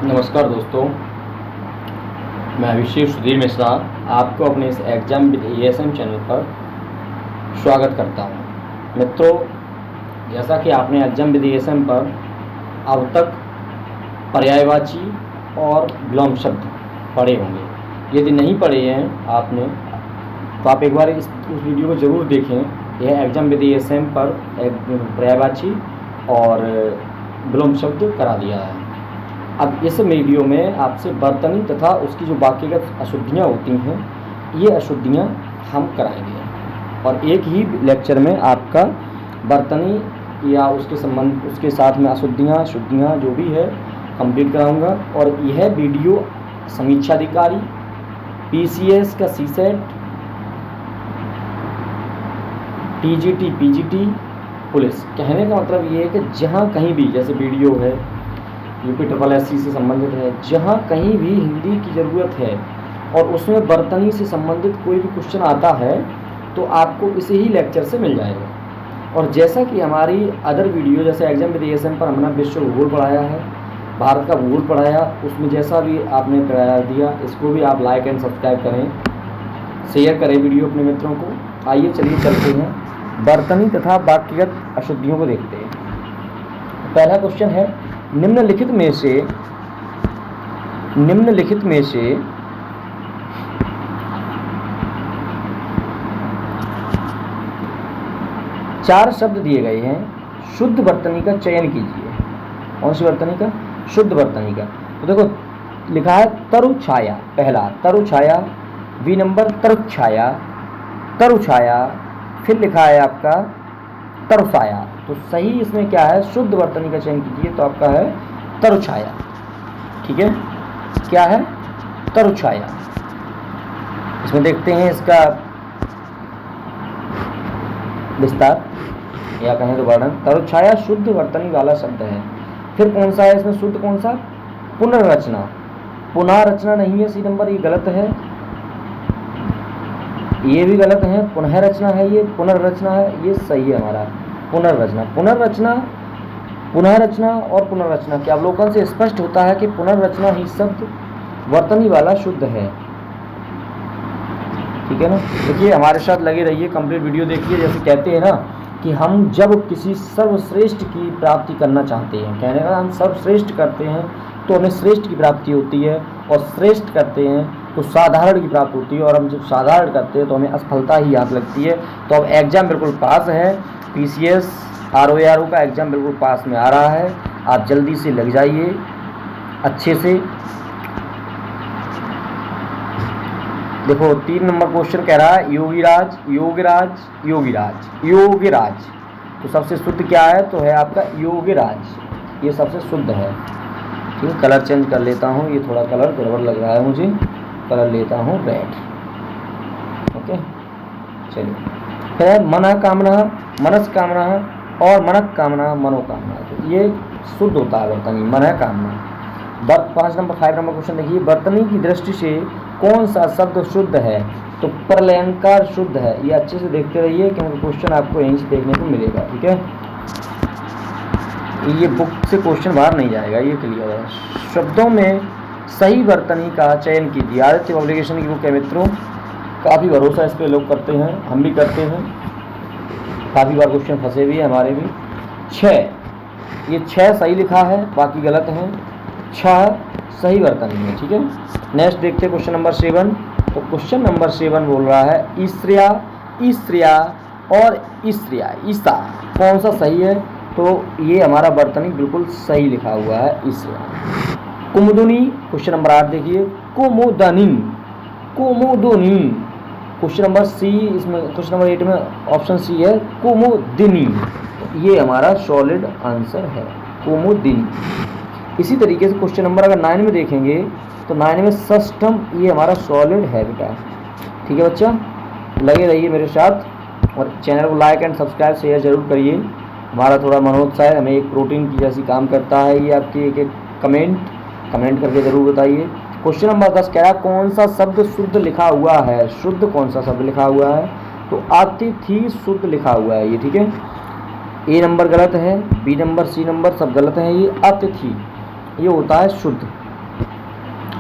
नमस्कार दोस्तों, मैं अभिषेक सुधीर मिश्रा आपको अपने इस एग्ज़ाम विद एएसएम चैनल पर स्वागत करता हूं। मित्रों, जैसा कि आपने एग्ज़ाम विद एएसएम पर अब तक पर्यायवाची और विलोम शब्द पढ़े होंगे। यदि नहीं पढ़े हैं आपने तो आप एक बार उस वीडियो को ज़रूर देखें। यह एग्ज़ाम विद एएसएम पर पर्यायवाची और विलोम शब्द करा दिया है। अब इस वीडियो में आपसे वर्तनी तथा उसकी जो वाक्यगत अशुद्धियाँ होती हैं, ये अशुद्धियाँ हम कराएंगे और एक ही लेक्चर में आपका वर्तनी या उसके साथ में अशुद्धियाँ शुद्धियाँ जो भी है कंप्लीट कराऊंगा। और यह वीडियो समीक्षा अधिकारी, पीसीएस का सीसेट, टीजीटी, पीजीटी, पुलिस, कहने का मतलब ये है कि जहाँ कहीं भी जैसे वीडियो है यूपी SSSC से संबंधित है, जहाँ कहीं भी हिंदी की ज़रूरत है और उसमें वर्तनी से संबंधित कोई भी क्वेश्चन आता है तो आपको इसी ही लेक्चर से मिल जाएगा। और जैसा कि हमारी अदर वीडियो जैसे एग्जाम विद एएसएम पर हमने विश्व भूगोल पढ़ाया है, भारत का भूगोल पढ़ाया, उसमें जैसा भी आपने करार दिया, इसको भी आप लाइक एंड सब्सक्राइब करें, शेयर करें वीडियो अपने मित्रों को। आइए चलिए चलते हैं, वर्तनी तथा वाक्यगत अशुद्धियों को देखते हैं। पहला क्वेश्चन है, निम्नलिखित में से चार शब्द दिए गए हैं, शुद्ध वर्तनी का चयन कीजिए। कौन सी वर्तनी का? शुद्ध वर्तनी का। तो देखो लिखा है तरु छाया, पहला तरु छाया, बी नंबर तरु छाया, तरु छाया, फिर लिखा है आपका तरसाया। तो सही इसमें क्या है? शुद्ध वर्तनी का चयन कीजिए, तो आपका है तरुछाया। ठीक है, क्या है? तरुछाया। इसमें देखते हैं इसका विस्तार या कहें तो वर्णन। तरुछाया शुद्ध वर्तनी वाला शब्द है। फिर कौन सा है इसमें शुद्ध? कौन सा? पुनर्रचना। पुनर्रचना नहीं है सी नंबर, ये गलत है, ये भी गलत है। पुनः रचना है, ये पुनर्रचना है, ये सही है हमारा पुनर्रचना। पुनर्रचना, पुनर्रचना और पुनर्रचना के अवलोकन से स्पष्ट होता है कि पुनर्रचना ही शब्द वर्तनी वाला शुद्ध है। ठीक है ना? देखिए हमारे साथ लगे रहिए, कंप्लीट वीडियो देखिए। जैसे कहते हैं ना कि हम जब किसी सर्वश्रेष्ठ की प्राप्ति करना चाहते हैं, कहने का हम सर्वश्रेष्ठ करते हैं तो हमें श्रेष्ठ की प्राप्ति होती है, और श्रेष्ठ करते हैं तो साधारण की प्राप्ति होती है, और हम जब साधारण करते हैं तो हमें असफलता ही याद लगती है। तो अब एग्जाम बिल्कुल पास है, पीसीएस ROARO का एग्ज़ाम बिल्कुल पास में आ रहा है। आप जल्दी से लग जाइए अच्छे से। देखो 3 नंबर क्वेश्चन कह रहा है योगीराज, योगराज, योगीराज, योगराज। तो सबसे शुद्ध क्या है? तो है आपका योगराज, ये सबसे शुद्ध है। ठीक है, कलर चेंज कर लेता हूँ, ये थोड़ा कलर गड़बड़ लग रहा है मुझे, कलर लेता हूँ रेड। ओके, चलिए। फिर मनोकामना, मनस्कामना और मनक कामना, मनोकामना, तो ये शुद्ध होता है वर्तनी, मन कामना। 5 नंबर 5 नंबर क्वेश्चन देखिए, वर्तनी की दृष्टि से कौन सा शब्द शुद्ध है? तो प्रलयंकार शुद्ध है। ये अच्छे से देखते रहिए क्योंकि क्वेश्चन आपको यहीं से देखने को मिलेगा। ठीक है, ये बुक से क्वेश्चन बाहर नहीं जाएगा, ये क्लियर है। शब्दों में सही वर्तनी का चयन कीजिए। आदित्य पब्लिकेशन की बुक है मित्रों, काफ़ी भरोसा इस पर लोग करते हैं, हम भी करते हैं, काफ़ी बार क्वेश्चन फंसे भी हैं हमारे भी। 6, ये 6 सही लिखा है, बाकी गलत हैं। 6 सही वर्तनी है। ठीक है, नेक्स्ट देखते हैं क्वेश्चन नंबर 7। तो क्वेश्चन नंबर 7 बोल रहा है ईश्रिया, ईश्रिया और ईश्रिया, ईसा कौन सा सही है? तो ये हमारा वर्तनी बिल्कुल सही लिखा हुआ है, ईश्रिया। कुमुदनी, क्वेश्चन नंबर 8 देखिए, कुमुदनी, कुमुदनी। क्वेश्चन नंबर सी, इसमें क्वेश्चन नंबर 8 में ऑप्शन सी है कुमुदिनी, ये हमारा सॉलिड आंसर है, कुमुदिनी। इसी तरीके से क्वेश्चन नंबर अगर 9 में देखेंगे तो 9 में षष्ठम, ये हमारा सॉलिड है बेटा। ठीक है बच्चा, लगे रहिए मेरे साथ और चैनल को लाइक एंड सब्सक्राइब शेयर जरूर करिए। हमारा थोड़ा मनोत्साह है, हमें एक प्रोटीन की जैसी काम करता है ये आपकी एक कमेंट करके ज़रूर बताइए। क्वेश्चन नंबर 10 कह रहा है कौन सा शब्द शुद्ध लिखा हुआ है? शुद्ध कौन सा शब्द लिखा हुआ है? तो अतिथि शुद्ध लिखा हुआ है ये। ठीक है, ए नंबर गलत है, बी नंबर सी नंबर सब गलत है, ये अतिथि ये होता है शुद्ध।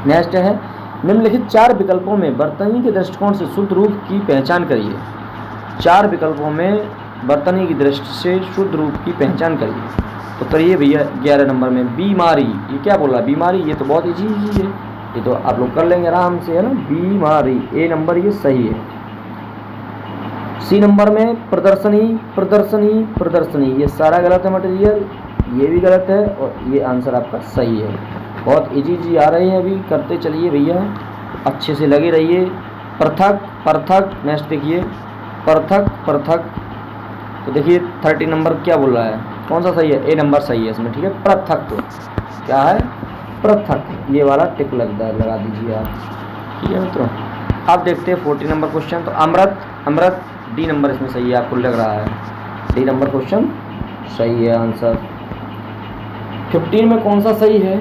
नेक्स्ट है निम्नलिखित 4 विकल्पों में वर्तनी के दृष्टिकोण से शुद्ध रूप की पहचान करिए। 4 विकल्पों में वर्तनी की दृष्टि से शुद्ध रूप की पहचान करिए। तो करिए भैया 11 नंबर में बीमारी। ये क्या बोल रहा है? बीमारी। ये तो बहुत ईजी है, ये तो आप लोग कर लेंगे आराम से, है ना। बीमारी ए नंबर ये सही है। सी नंबर में प्रदर्शनी प्रदर्शनी प्रदर्शनी, ये सारा गलत है मटेरियल, ये भी गलत है और ये आंसर आपका सही है। बहुत इजी आ रहे हैं, अभी करते चलिए भैया, अच्छे से लगे रहिए। पृथक पृथक, नेक्स्ट देखिए पृथक पृथक। तो देखिए 30 नंबर क्या बोल रहा है, कौन सा सही है? ए नंबर सही है इसमें, ठीक है। पृथक तो क्या है? पृथक, ये वाला टिक लगा दीजिए आप, ठीक है मित्रों। अब देखते हैं 40 नंबर क्वेश्चन। तो अमृत अमृत, डी नंबर इसमें सही है, आपको लग रहा है डी नंबर क्वेश्चन सही है आंसर। 15 में कौन सा सही है?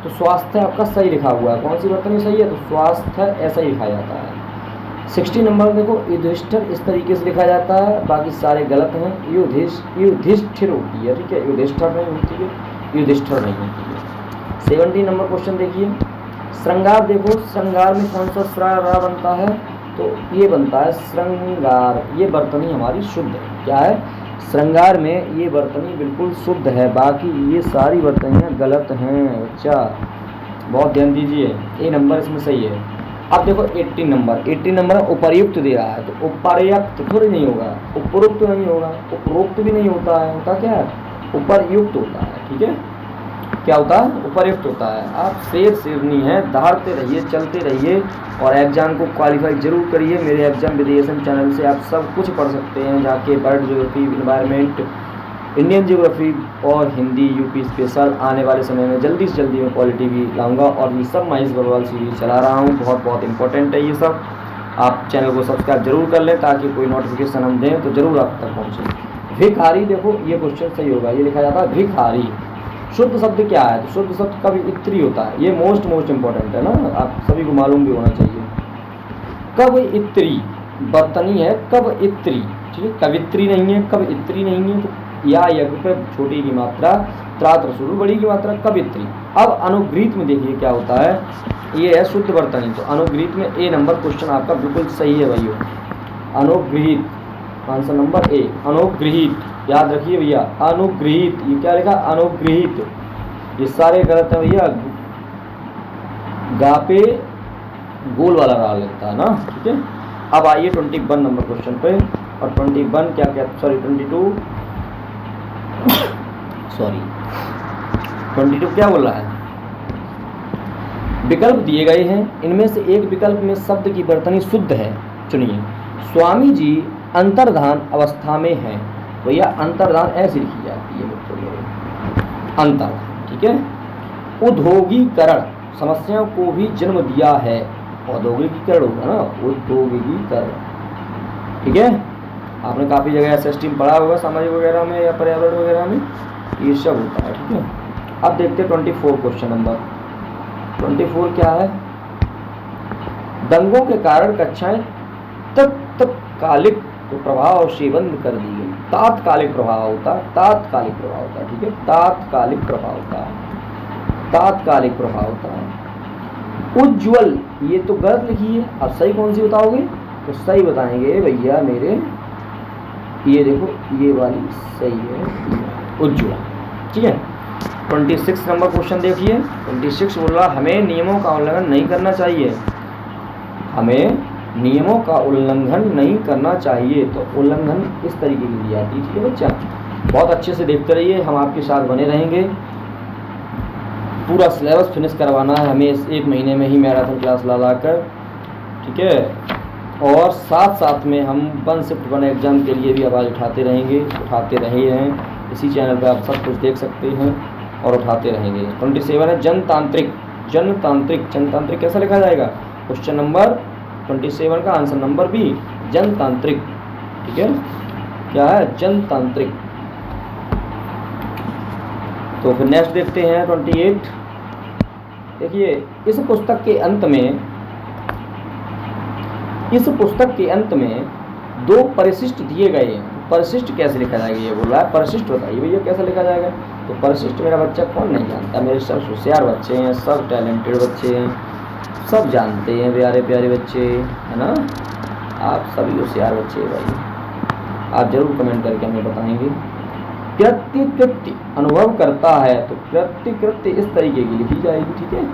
तो स्वास्थ्य आपका सही लिखा हुआ है। कौन सी वर्तनी सही है? तो स्वास्थ्य ऐसा ही लिखा जाता है। 60 नंबर देखो युधिष्ठिर इस तरीके से लिखा जाता है, बाकी सारे गलत हैं। युधिष्ठिर होती है, ठीक है, युधिष्ठिर नहीं होती है, युधिष्ठिर नहीं होती है। 70 नंबर क्वेश्चन देखिए श्रृंगार। देखो श्रृंगार में कौन सा श्रा बनता है? तो ये बनता है श्रृंगार। ये वर्तनी हमारी शुद्ध है। क्या है? श्रृंगार में ये वर्तनी बिल्कुल शुद्ध है, बाकी ये सारी वर्तनियाँ गलत हैं बच्चा, बहुत ध्यान दीजिए। ए नंबर इसमें सही है। अब देखो 18 नंबर उपर्युक्त दे रहा है, तो उपर्युक्त थोड़ी नहीं होगा, उपरोक्त नहीं होगा, उपरोक्त भी नहीं होता है, होता क्या है? उपर्युक्त होता है, ठीक है। क्या होता है? उपर्युक्त होता है। आप शेरनी है, दहाड़ते रहिए, चलते रहिए और एग्जाम को क्वालिफाई जरूर करिए। मेरे एग्जाम विदेशन चैनल से आप सब कुछ पढ़ सकते हैं, जाके bird geography, environment, Indian geography और हिंदी यूपी स्पेशल आने वाले समय में जल्दी से जल्दी मैं क्वालिटी भी लाऊंगा। और ये सब महेश बरवाल सीरीज चला रहा हूँ, बहुत बहुत इंपॉर्टेंट है ये सब। आप चैनल को सब्सक्राइब जरूर कर लें ताकि कोई नोटिफिकेशन हम दें तो जरूर आप तक पहुँचे। भिखारी, देखो ये क्वेश्चन सही होगा, ये लिखा जाता है भिखारी। शुद्ध शब्द क्या है? तो शुद्ध शब्द कवियत्री होता है। ये मोस्ट इंपॉर्टेंट है ना, आप सभी को मालूम भी होना चाहिए। कवियत्री वर्तनी है, कवियत्री, ठीक है, कवित्री नहीं है, कवियत्री नहीं है। तो या यज्ञ पे छोटी की मात्रा, त्रात रसूल बड़ी की मात्रा, कवित्री। अब अनुग्रहित में देखिए क्या होता है, ये है शुद्ध वर्तनी। तो अनुग्रहित में ए नंबर क्वेश्चन आपका बिल्कुल सही है भाइयों। अनुग्रहित आंसर नंबर ए, अनुग्रहित, याद रखिए भैया अनुग्रहित। ये क्या लिखा? अनुग्रहित। ये सारे गलत है भैया, गा पे गोल वाला रा लगता है ना, ठीक है। अब आइए 21 नंबर क्वेश्चन पे। और 21 क्या क्या, सॉरी 22 क्या बोल रहा है? विकल्प दिए गए हैं, इनमें से एक विकल्प में शब्द की वर्तनी शुद्ध है, चुनिए। स्वामी जी अंतर्धान अवस्था में है। भैया अंतर्धान ऐसी लिखी जाती है मित्रों, अंतर्धान, ठीक है। उद्योगीकरण समस्याओं को भी जन्म दिया है। औद्योगिकीकरण होगा ना, उद्योगिकीकरण, ठीक है। आपने काफ़ी जगह SST में पढ़ा होगा, सामाजिक वगैरह में या पर्यावरण वगैरह में, ये सब होता है, ठीक है। अब देखते हैं 24 क्वेश्चन नंबर। 24 क्या है? दंगों के कारण कक्षाएं तत्कालिक प्रभाव से बंद कर दी गई। तात्कालिक प्रभाव होता है, तात्कालिक प्रभाव होता है, ठीक है, तात्कालिक प्रभाव होता है, तात्कालिक प्रभाव होता है। उज्ज्वल, ये तो गलत लिखी है, अब सही कौन सी बताओगे? तो सही बताएंगे भैया मेरे, ये देखो ये वाली सही है, उज्ज्वल, ठीक है। 26 नंबर क्वेश्चन देखिए। 26 बोल रहा हमें नियमों का उल्लंघन नहीं करना चाहिए, हमें नियमों का उल्लंघन नहीं करना चाहिए। तो उल्लंघन इस तरीके की दी जाती है, ठीक है बच्चा। बहुत अच्छे से देखते रहिए, हम आपके साथ बने रहेंगे। पूरा सिलेबस फिनिश करवाना है हमें इस 1 महीने में ही, मैराथन क्लास ला कर, ठीक है। और साथ साथ में हम 1 शिफ्ट 1 एग्ज़ाम के लिए भी आवाज़ उठाते रहेंगे, उठाते रहे हैं। इसी चैनल पर आप सब कुछ देख सकते हैं और उठाते रहेंगे। 27 है जनतांत्रिक। जनतांत्रिक, जनतांत्रिक कैसा लिखा जाएगा? क्वेश्चन नंबर 27 का आंसर नंबर बी, जनतांत्रिक, ठीक है। क्या है? जनतांत्रिक। तो फिर नेक्स्ट देखते हैं 28। देखिए इस पुस्तक के अंत में 2 परिशिष्ट दिए गए हैं। परिशिष्ट कैसे लिखा जाएगा ये बोल रहा है, परिशिष्ट बताइए भैया कैसे लिखा जाएगा? तो परिशिष्ट मेरा बच्चा कौन नहीं जानता, मेरे सब होशियार बच्चे हैं, सब टैलेंटेड बच्चे हैं, सब जानते हैं प्यारे प्यारे बच्चे, है ना। आप सभी होशियार बच्चे भाई, आप जरूर कमेंट करके हमें बताएंगे। कृत्य कृत्य अनुभव करता है तो कृत्य कृत्य इस तरीके की लिखी जाएगी, ठीक है।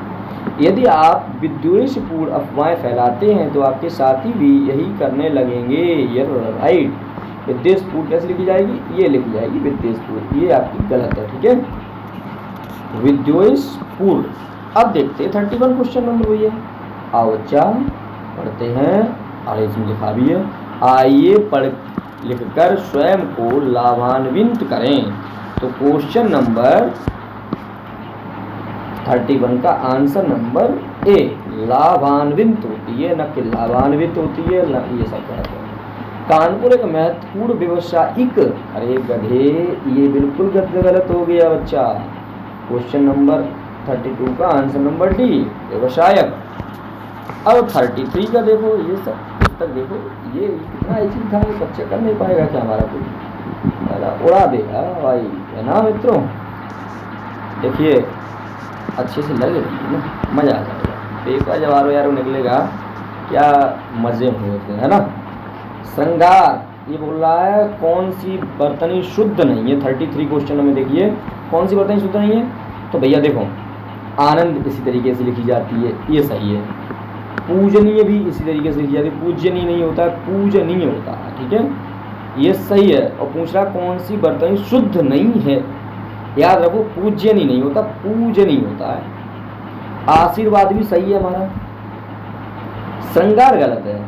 यदि आप विद्वेषपूर्ण अफवाहें फैलाते हैं तो आपके साथी भी यही करने लगेंगे। ये राइट, विद्वेषपूर्ण कैसे लिखी जाएगी, ये लिखी जाएगी विद्वेषपूर्ण, ये आपकी गलत है, ठीक है, विद्वेषपूर्ण। अब देखते हैं 31 क्वेश्चन नंबर भैया, आओ बच्चा पढ़ते हैं, और इसमें लिखा भी है, आइए पढ़ लिखकर स्वयं को लाभान्वित करें। तो क्वेश्चन नंबर 31 का आंसर नंबर ए, लाभान्वित होती है, न कि लाभान्वित होती है, ये सब कहते हैं। कानपुर एक महत्वपूर्ण व्यवसायिक, अरे गधे ये बिल्कुल गलत हो गया बच्चा। क्वेश्चन नंबर 32 का आंसर नंबर डी, व्यवसायक। अब 33 का देखो, ये सब तक देखो, ये कितना इजी था, बच्चा कर नहीं पाएगा क्या हमारा, कोई उड़ा देगा भाई, है ना मित्रों। देखिए अच्छे से लग रही है ना, मज़ा आ जाएगा, पेपर जब आरो यारो निकलेगा क्या मज़े होते हैं, है ना। श्रृंगार, ये बोल रहा है कौन सी बर्तनी शुद्ध नहीं है। 33 क्वेश्चन में देखिए कौन सी बर्तनी शुद्ध नहीं है, तो भैया देखो आनंद इसी तरीके से लिखी जाती है, ये सही है। पूजनीय भी इसी तरीके से लिखी जाती है, पूजनीय नहीं होता है, पूजनीय होता है, ठीक है, ये सही है। और पूछ रहा कौन सी बर्तनी शुद्ध नहीं है, याद रखो पूजनीय नहीं होता, पूजनीय होता है। आशीर्वाद भी सही है हमारा, श्रृंगार गलत है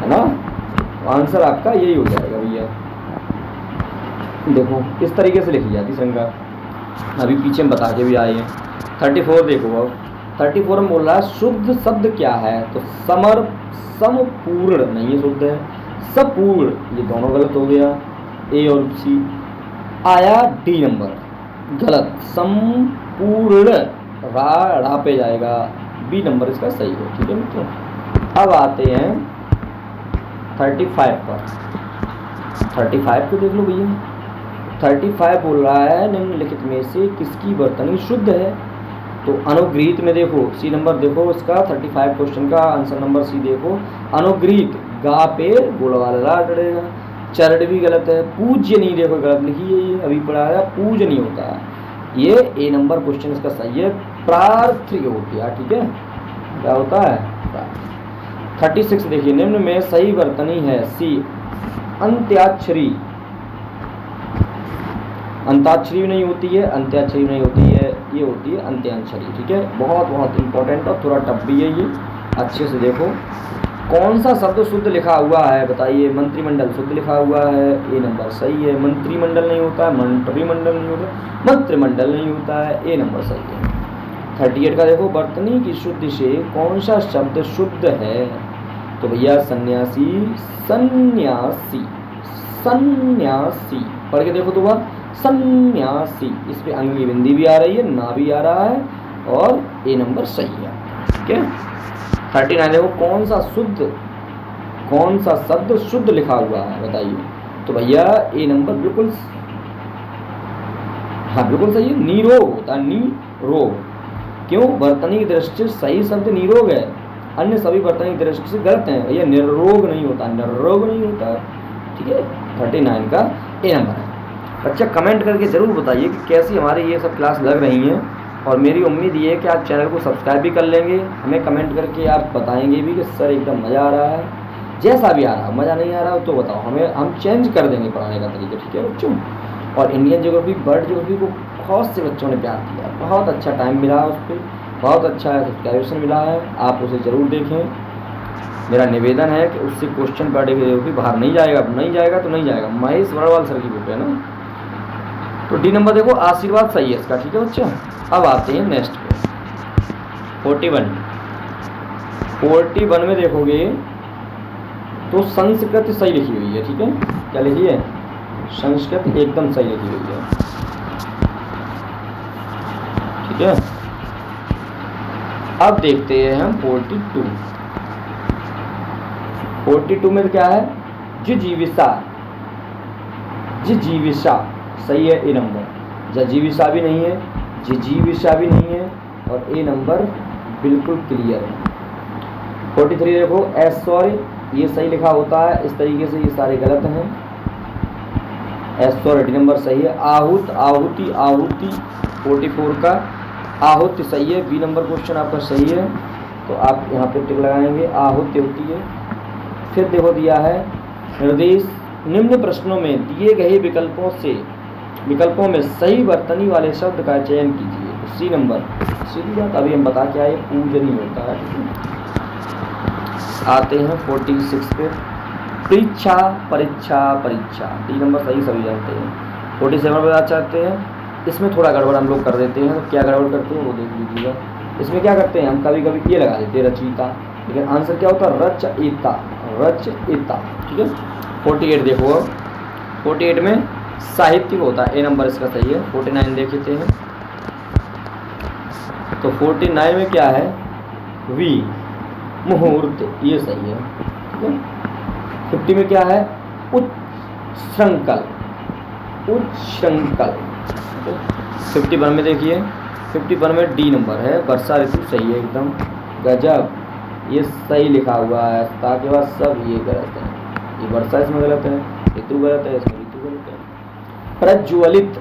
ना। आंसर आपका यही हो जाएगा भैया। देखो इस तरीके से लिखी जाती श्रृंगार, अभी पीछे में बता के भी आए हैं। 34 देखो, अब 34 में बोल रहा है शुद्ध शब्द क्या है, तो समपूर्ण नहीं है, शुद्ध है सपूर्ण, ये दोनों गलत हो गया, ए और सी। आया डी नंबर गलत, संपूर्ण रा पे जाएगा, बी नंबर इसका सही है, ठीक है मित्रों। अब आते हैं 35 पर, 35 को देख लो भैया। 35 बोल रहा है निम्नलिखित में से किसकी बर्तनी शुद्ध है, तो अनुग्रहित में देखो, सी नंबर देखो इसका 35 क्वेश्चन का आंसर नंबर सी देखो, अनुग्रहित, गा पे गोल वाला डरेगा। चरण भी गलत है, पूज्य नहीं, देखो गलत लिखी है, ये अभी पढ़ा है, पूज्य नहीं होता है, ये ए नंबर क्वेश्चन इसका सही है। प्रार्थी हो गया, ठीक है, क्या होता है 36 देखिए, निम्न में सही बर्तनी है सी, अंत्याक्षरी, अंताक्षरी नहीं होती है, अंत्याक्षरी नहीं होती है, ये होती है अंत्याक्षरी, ठीक है, बहुत बहुत इंपॉर्टेंट और थोड़ा टफ भी है ये, अच्छे से देखो। कौन सा शब्द शुद्ध लिखा हुआ है बताइए, मंत्रिमंडल शुद्ध लिखा हुआ है, ए नंबर सही है। मंत्रिमंडल नहीं होता है, मंत्रिमंडल नहीं होता, मंत्रिमंडल नहीं होता है, ए नंबर सही है। 38 का देखो, बर्तनी की शुद्ध से कौन सा शब्द शुद्ध है, तो भैया सन्यासी, सन्यासी, सन्यासी, पढ़ के देखो दोबारा, सन्यासी, इस पे अंगली बिंदी भी आ रही है, ना भी आ रहा है, और ए नंबर सही है, ठीक है। 39 देखो, कौन सा शब्द शुद्ध लिखा हुआ है बताइए, तो भैया ए नंबर बिल्कुल, हाँ बिल्कुल सही है, निरोग होता है, निरोग, क्यों, बर्तनी की दृष्टि से सही शब्द निरोग है, अन्य सभी बर्तनी की दृष्टि से गलत हैं, भैया निरोग नहीं होता, निरोग नहीं होता है, ठीक है। 39 का ए नंबर है। बच्चा कमेंट करके ज़रूर बताइए कि कैसी हमारी ये सब क्लास लग रही हैं, और मेरी उम्मीद ये है कि आप चैनल को सब्सक्राइब भी कर लेंगे, हमें कमेंट करके आप बताएंगे भी कि सर एकदम मज़ा आ रहा है, जैसा भी आ रहा है, मज़ा नहीं आ रहा तो बताओ हमें, हम चेंज कर देंगे पढ़ाने का तरीका, ठीक है बच्चों। और इंडियन ज्योग्राफी, वर्ल्ड ज्योग्राफी को बहुत से बच्चों ने प्यार किया, बहुत अच्छा टाइम मिला उस पर, बहुत अच्छा सब्सक्रिप्शन मिला है, आप उसे ज़रूर देखें। मेरा निवेदन है कि उससे क्वेश्चन वर्ल्ड ज्योग्राफी बाहर नहीं जाएगा, नहीं जाएगा तो नहीं जाएगा, महेश वर्णवाल सर की बुक है ना। तो डी नंबर देखो, आशीर्वाद सही है इसका, ठीक है बच्चा। अब आते हैं नेक्स्ट पे, 41 में देखोगे तो संस्कृत सही लिखी हुई है, ठीक है, क्या लिखी है, संस्कृत एकदम सही लिखी हुई है, ठीक है। अब देखते हैं हम 42 में क्या है, जिजीविषा, जिजीविषा सही है, ए नंबर, जजीविषा भी नहीं है, जिजीविषा भी नहीं है, और ए नंबर बिल्कुल क्लियर है। 43 देखो एस सॉरी, ये सही लिखा होता है, इस तरीके से ये सारे गलत हैं। एस सॉरी डी नंबर सही है। आहूत आहुति आहुति 44 का आहुति सही है, बी नंबर क्वेश्चन आपका सही है, तो आप यहाँ पे टिक लगाएंगे, आहुति होती है। फिर देखो दिया है निर्देश, निम्न प्रश्नों में दिए गए विकल्पों में सही वर्तनी वाले शब्द का चयन कीजिए। तो सी नंबर, सीधी बात अभी हम बता के आए, पूजनीय होता है। आते हैं 46 पे, परीक्षा परीक्षा परीक्षा, डी नंबर सही सभी जानते हैं। 47 पे बात चाहते हैं, इसमें थोड़ा गड़बड़ हम लोग कर देते हैं, तो क्या गड़बड़ करते हैं वो देख लीजिएगा। इसमें क्या करते हैं हम, कभी कभी ये लगा देते हैं रचयिता, लेकिन आंसर क्या होता है रचयिता, रचयिता, ठीक है। 48 देखो, 48 में साहित्य होता है, ए नंबर इसका सही है। 49 देख लेते हैं, तो 49 में क्या है, वी मुहूर्त, ये सही है, ठीक है। 50 में क्या है, उच्छृंखल, उच्छृंखल। 51 में देखिए, 51 में डी नंबर है, वर्षा ऋतु सही है एकदम, गजब, ये सही लिखा हुआ है, ताकि बाद सब ये गलत है, ये वर्षा इसमें गलत है, ऋतु गलत है, इसमें ऋतु गलत है। प्रज्वलित,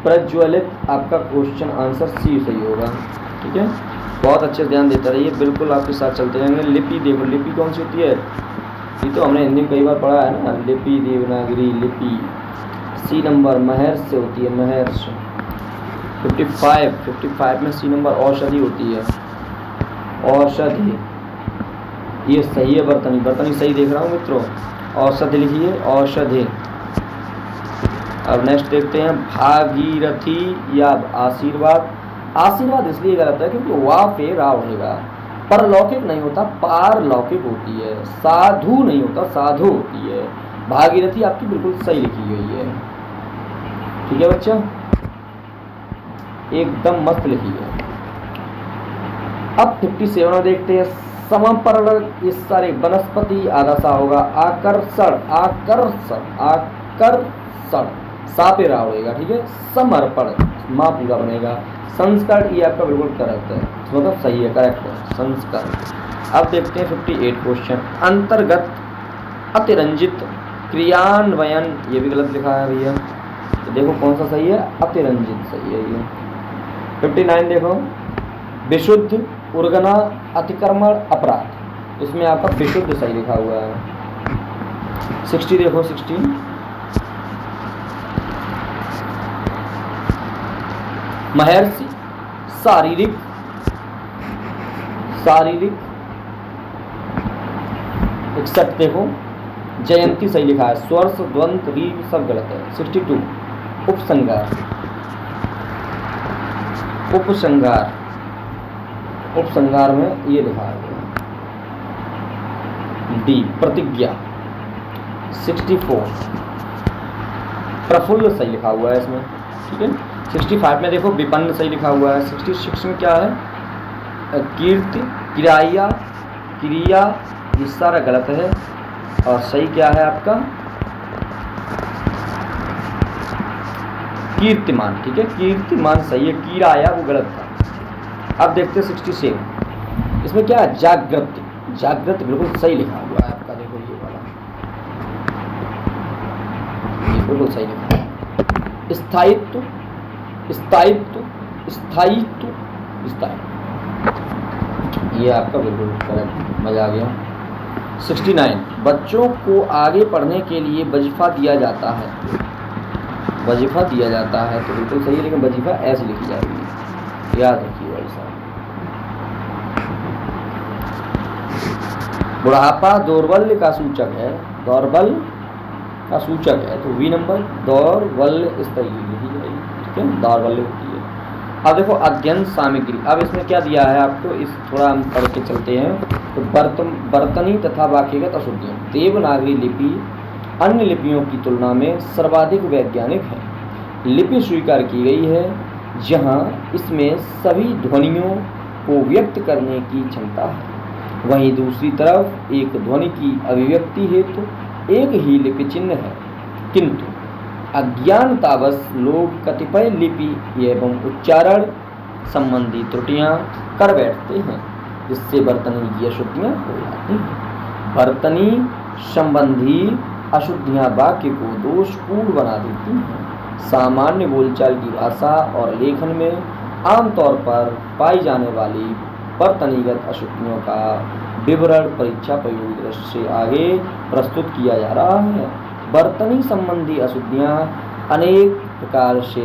प्रज्वलित आपका क्वेश्चन आंसर सी सही होगा, ठीक है। बहुत अच्छे से ध्यान देते रहिए, बिल्कुल आपके साथ चलते रहेंगे। लिपि देखो, लिपि कौन सी होती है, ये तो हमने हिंदी में कई बार पढ़ा है ना, लिपि देवनागरी लिपि, सी नंबर महर्ष से होती है, महर्ष। 55 में सी नंबर औषधि होती है, औषधि, ये सही है। बर्तनी, बर्तनी सही देख रहा हूँ मित्रों, औषधि लिखिए, औषधि। अब नेक्स्ट देखते हैं भागीरथी या आशीर्वाद। आशीर्वाद इसलिए गलत है क्योंकि वाह पे रा उठेगा, परलौकिक नहीं होता, पारलौकिक होती है, साधु नहीं होता, साधु होती है। भागीरथी आपकी बिल्कुल सही लिखी गई है, ठीक है बच्चा, एकदम मस्त लिखी है। अब 57 में देखते हैं, समपर्ण, ये सारे वनस्पति आधा सा होगा, आकर्षण, आकर्षण, आकर्षण, सा पे रा उड़ेगा, ठीक है। समर्पण, माँ पूरा बनेगा। संस्करण, ये आपका बिल्कुल करेक्ट है, मतलब सही है, करेक्ट है, संस्करण। अब देखते हैं 58 क्वेश्चन, अंतर्गत अतिरंजित क्रियान्वयन, ये भी गलत लिखा है भैया, तो देखो कौन सा सही है, अतिरंजित सही है ये। 59 देखो, विशुद्ध उर्गना अतिक्रमण अपराध, इसमें आपका विशुद्ध सही लिखा हुआ है। 60 देखो, 60 महर्षि शारीरिक, शारीरिक। 61 देखो, जयंती सही लिखा है, स्वर्ष द्वंद री सब गलत है। 62 उपसंगार, उपसंगार, उपसंगार में ये लिखा है डी प्रतिज्ञा। 64 प्रफुल्ल सही लिखा हुआ है इसमें, ठीक है। 65 में देखो विपन्न सही लिखा हुआ है। 66 में क्या है, कीर्ति, किराया, क्रिया, ये सारा गलत है, और सही क्या है आपका कीर्तिमान, ठीक है, कीर्तिमान सही है, किराया वो गलत था। अब देखते हैं 67, इसमें क्या है, जागृति, जागृति बिल्कुल सही लिखा हुआ है आपका, देखो ये वाला, ये बिल्कुल सही लिखा है। स्थायित्व, स्थायित्व, स्थायित्व, स्थायित्व, ये आपका बिल्कुल करेक्ट, मजा आ गया। 69 बच्चों को आगे पढ़ने के लिए वजीफा दिया जाता है, वजीफा दिया जाता है, तो बिल्कुल सही है, लेकिन वजीफा ऐसे लिखी जाएगी, याद रखिए ऐसा। बुढ़ापा दौर्बल्य का सूचक है, दौर्बल्य का सूचक है, तो वी नंबर दौर्बल्य इस तरीके की लिखी जाएगी, ठीक है, दौर्बल्य होती है। अब देखो अध्ययन सामग्री, अब इसमें क्या दिया है आपको, इस थोड़ा हम पढ़ के चलते हैं। तो बर्तनी तथा वाक्यगत अशुद्धियाँ, देवनागरी लिपि अन्य लिपियों की तुलना में सर्वाधिक वैज्ञानिक है। लिपि स्वीकार की गई है जहाँ इसमें सभी ध्वनियों को व्यक्त करने की क्षमता है, वहीं दूसरी तरफ एक ध्वनि की अभिव्यक्ति हेतु एक ही लिपि चिन्ह है, किंतु अज्ञानतावश लोग कतिपय लिपि एवं उच्चारण संबंधी त्रुटियां कर बैठते हैं। जिससे वर्तनी की अशुद्धियाँ हो जाती हैं। वर्तनी संबंधी अशुद्धियाँ वाक्य को दोषपूर्ण बना देती हैं। सामान्य बोलचाल की भाषा और लेखन में आमतौर पर पाई जाने वाली वर्तनीगत अशुद्धियों का विवरण परीक्षा प्रयोग दृष्टि से आगे प्रस्तुत किया जा रहा है। वर्तनी संबंधी अशुद्धियाँ अनेक प्रकार से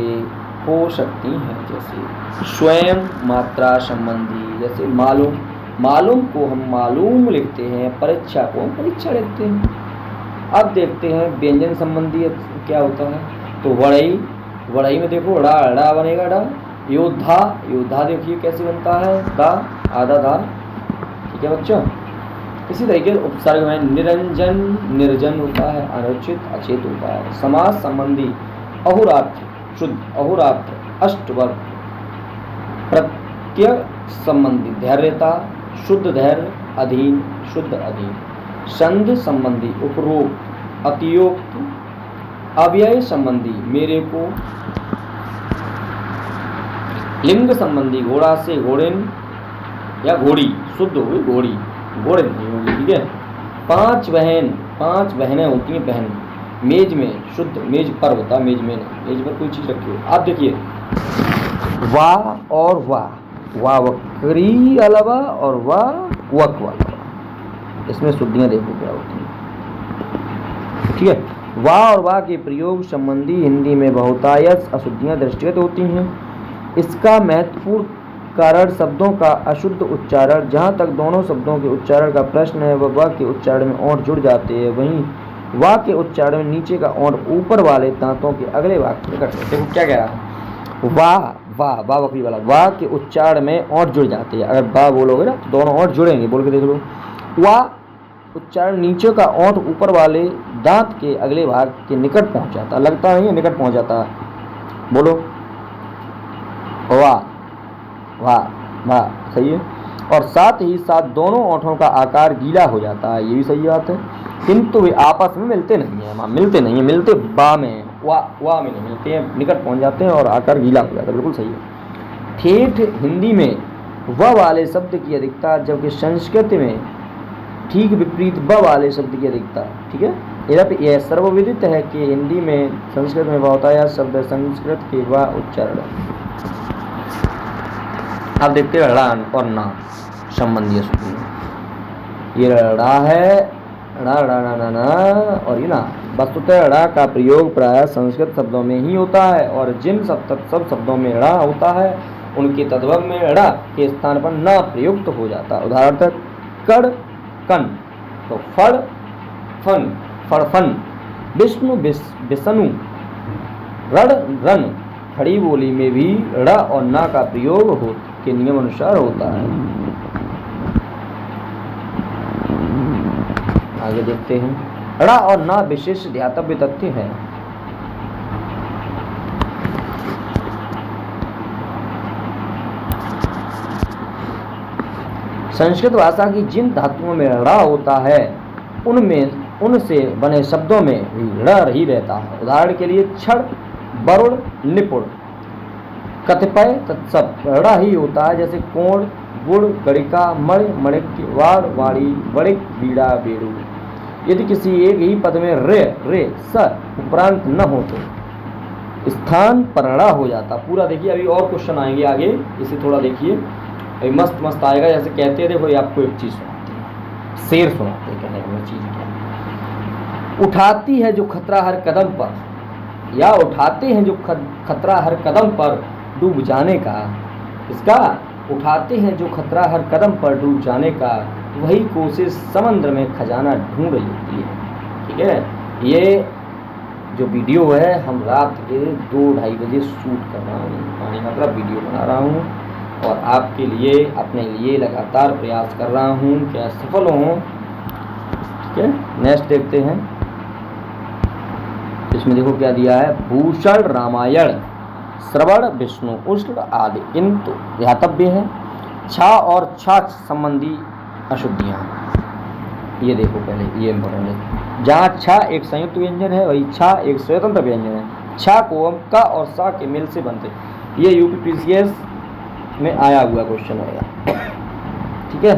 हो सकती हैं, जैसे स्वयं मात्रा संबंधी, जैसे मालूम, मालूम को हम मालूम लिखते हैं, परीक्षा को हम परीक्षा लिखते हैं। अब देखते हैं व्यंजन संबंधी क्या होता है। तो वड़ई, वड़ई में देखो ड़ा ड़ा बनेगा ड़ा। योद्धा, योद्धा देखिए कैसे बनता है, दा आधा दा, ठीक है बच्चों। इसी तरीके से उपसर्ग में निरंजन, निर्जन होता है, अनुचित अचेत होता है। समास संबंधी अहोरात्र शुद्ध, अहोरात्र अष्टवर्ग। प्रत्यय संबंधी धैर्यता, शुद्ध धैर्य, अधीन, शुद्ध अधीन। संधि संबंधी उपरोक्त, अतियोक्त। अव्यय संबंधी मेरे को। लिंग संबंधी घोड़ा से घोड़िन या घोड़ी, शुद्ध हो गई घोड़ी, घोड़िन नहीं होगी, ठीक है। पांच बहन, पांच बहनें होती हैं बहन। मेज में शुद्ध, मेज पर होता है, मेज में नहीं, मेज पर कोई चीज रखी हो। आप देखिए वाह और वाह, वाह वक्री अलावा और वाह वक वाला, इसमें शुद्धियाँ देखो क्या होती हैं, ठीक है। वाह और वाह के प्रयोग संबंधी हिंदी में बहुतायत अशुद्धियाँ दृष्टिगत होती हैं। इसका महत्वपूर्ण कारण शब्दों का अशुद्ध उच्चारण। जहाँ तक दोनों शब्दों के उच्चारण का प्रश्न है, वह वाह के उच्चारण में ओंठ जुड़ जाते हैं, वहीं वाह के उच्चारण में नीचे का ओंठ ऊपर वाले दांतों के अगले भाग से कट जाते। देखो क्या कह रहा है, वाह वाह, वाह बकरी वाला, वाह के उच्चारण में ओंठ जुड़ जाते हैं। अगर वाह बोलोगे ना तो दोनों ओंठ जुड़ेंगे, बोल के देख लो। वाह उच्चारण नीचे का ओंठ ऊपर वाले दांत के अगले भाग के निकट पहुंच जाता, लगता नहीं है, निकट पहुंच जाता। बोलो वाह वाह वाह, सही है। और साथ ही साथ दोनों ओंठों का आकार गीला हो जाता है, ये भी सही बात है। किंतु वे आपस में मिलते नहीं हैं, वहाँ मिलते नहीं हैं, मिलते बा में, वाह में नहीं मिलते हैं, निकट पहुंच जाते हैं और आकार गीला हो जाता है, बिल्कुल सही है। ठेठ हिंदी में व वाले शब्द की अधिकता, जबकि संस्कृत में ठीक विपरीत ब वाले शब्द की अधिकता, ठीक है। यह सर्वविदित है कि हिंदी में संस्कृत में बहुतायत शब्द संस्कृत के व उच्चारण। अब देखते हैं ड़ा और ना संबंधी अशुद्धि। ये ड़ा है, ड़ा ड़ा ना ना ना, और ये ना। वस्तुतः ड़ा का प्रयोग प्रायः संस्कृत शब्दों में ही होता है, और जिन सब शब्दों में ड़ा होता है उनके तद्भव में ड़ा के स्थान पर ना प्रयुक्त हो जाता है। उदाहरण कड़ कन, तो फड़ फन, फड़फन, विष्णु विष्णु, रण रन। खड़ी बोली में भी ड़ और ना का प्रयोग के नियम अनुसार होता है। आगे देखते हैं। ड़ और ना विशेष ध्यातव्य तथ्य है। संस्कृत भाषा की जिन धातुओं में ड़ होता है उनसे बने शब्दों में भी ड़ ही रहता है। उदाहरण के लिए क्षण, वरुण, निपुण। कतिपय तत्सब ड़ ही होता है, जैसे कोण, गुण, गणिका, मणि, मणिक्य, वाड़, वाणी, वणिक, बीड़ा, बेड़ू। यदि किसी एक ही पद में रे स उपरांत न हो तो स्थान पर ड़ हो जाता। पूरा देखिए, अभी और क्वेश्चन आएंगे आगे, इसे थोड़ा देखिए, अभी मस्त मस्त आएगा। जैसे कहते हैं, देखो ये आपको एक चीज सुनाते हैं, शेर सुनाते हैं, कहने की चीज क्या। उठाती है जो खतरा हर कदम पर, या उठाते हैं जो खतरा हर कदम पर डूब जाने का। इसका उठाते हैं जो खतरा हर कदम पर डूब जाने का, वही कोशिश समंदर में खजाना ढूंढ लेती है, ठीक है। ये जो वीडियो है हम रात के 2-2:30 बजे शूट कर रहा हूँ, पानी मात्रा वीडियो बना रहा हूँ और आपके लिए, अपने लिए लगातार प्रयास कर रहा हूँ क्या सफल हूँ, ठीक है। नेक्स्ट देखते हैं। इसमें देखो क्या दिया है। भूषण रामायण, श्रवण विष्णु उष्ण आदि किंतु ध्यातव्य है। छा और छा संबंधी अशुद्धियाँ, ये देखो पहले, ये इम्पोर्टेंट है। जहाँ छा एक संयुक्त व्यंजन है, वही छा एक स्वतंत्र व्यंजन है। छा को हम का और सा के मिल से बनते। ये यूपी PCS में आया हुआ क्वेश्चन है, ठीक है।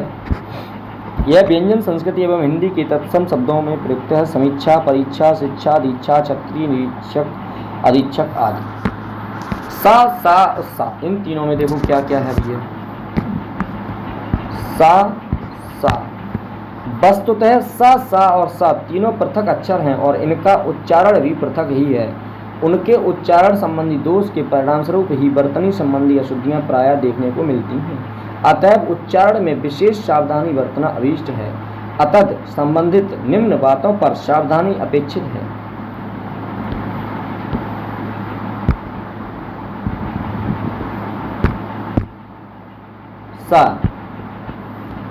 यह व्यंजन संस्कृत एवं हिंदी के तत्सम शब्दों में प्रयुक्त है। समीक्षा, परीक्षा, शिक्षा, दीक्षा, छत्री, निरीक्षक, अधीक्षक आदि। सा, सा, सा, इन तीनों में देखो क्या क्या है भैया। सा, सा, वस्तुतः सा, सा और सा तीनों पृथक अक्षर हैं और इनका उच्चारण भी पृथक ही है। उनके उच्चारण संबंधी दोष के परिणामस्वरूप ही वर्तनी संबंधी अशुद्धियां प्रायः देखने को मिलती हैं। अतएव उच्चारण में विशेष सावधानी बरतना अभीष्ट है। अतः संबंधित निम्न बातों पर सावधानी अपेक्षित है। सा,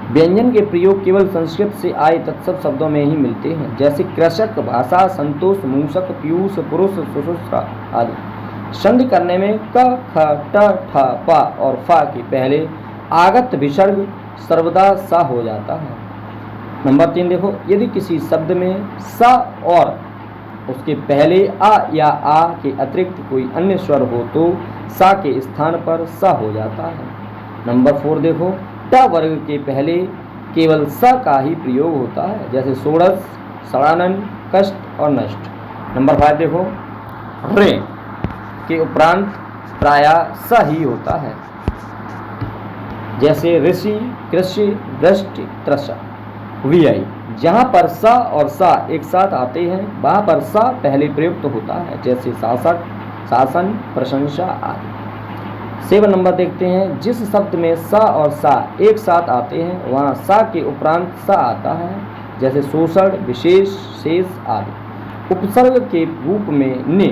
व्यंजन के प्रयोग केवल संस्कृत से आए तत्सम शब्दों में ही मिलते हैं, जैसे कृषक, भाषा, संतोष, मूषक, पीयूष, पुरुष, सुश्रुषा आदि। संधि करने में क, ख, ट, ठ, प और फ के पहले आगत विसर्ग सर्वदा सा हो जाता है। नंबर 3 देखो, यदि किसी शब्द में सा और उसके पहले आ या आ के अतिरिक्त कोई अन्य स्वर हो तो सा के स्थान पर सा हो जाता है। नंबर 4 देखो, ट वर्ग के पहले केवल स का ही प्रयोग होता है, जैसे षोडश, षडानन, कष्ट और नष्ट। नंबर 5 देखो, रे के उपरांत प्रायः स ही होता है, जैसे ऋषि, कृषि, दृष्टि, त्रसा। वीआई, जहाँ पर स और सा एक साथ आते हैं वहाँ पर सा पहले प्रयुक्त होता है, जैसे शासक, शासन, प्रशंसा आदि। 7 नंबर देखते हैं, जिस शब्द में सा और सा एक साथ आते हैं वहाँ सा के उपरांत सा आता है, जैसे शोषण, विशेष, शेष आदि। उपसर्ग के रूप में ने,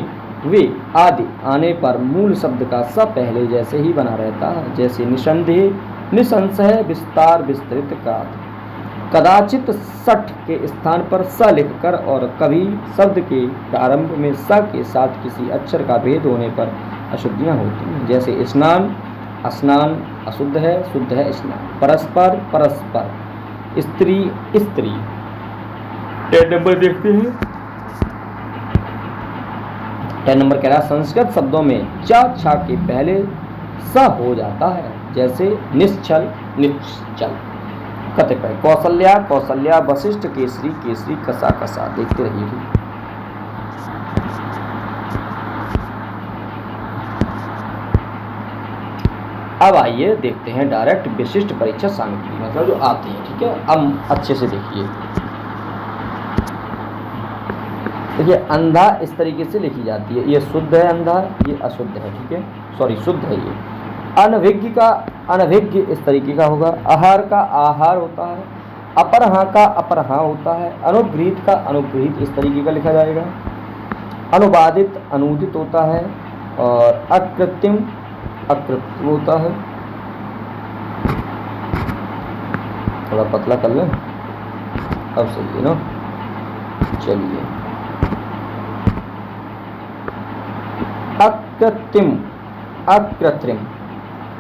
वे आदि आने पर मूल शब्द का सा पहले जैसे ही बना रहता है, जैसे निसंदेह, निसंशय, विस्तार, विस्तृत का। कदाचित सठ के स्थान पर स लिखकर और कभी शब्द के प्रारंभ में स के साथ किसी अक्षर का भेद होने पर अशुद्धियां होती हैं, जैसे स्नान, स्नान अशुद्ध है, शुद्ध है स्नान। परस्पर, परस्पर, स्त्री, स्त्री। 10 नंबर देखते हैं। 10 नंबर कह रहा है, संस्कृत शब्दों में चा, छा के पहले स हो जाता है, जैसे निश्चल, निश्चल। कतिपय कौशल्या, कौशल्या, वशिष्ठ, केसरी, केसरी, कसा, कसा। देखते रहिए। अब आइए देखते हैं डायरेक्ट विशिष्ट परीक्षा सामग्री, मतलब जो आती है। ठीक है, अब अच्छे से देखिए। देखिए, अंधा इस तरीके से लिखी जाती है, ये शुद्ध है अंधा, ये अशुद्ध है। ठीक है, सॉरी शुद्ध है ये। अनभिज्ञ का अनभिज्ञ इस तरीके का होगा। आहार का आहार होता है। अपरहा का अपरहा होता है। अनुगृहित का अनुगृहित इस तरीके का लिखा जाएगा। अनुवादित अनुदित होता है और अकृत्रिम अकृत्रिम होता है। थोड़ा पतला कर लें, अब सही है ना। चलिए, अकृत्रिम, अकृत्रिम,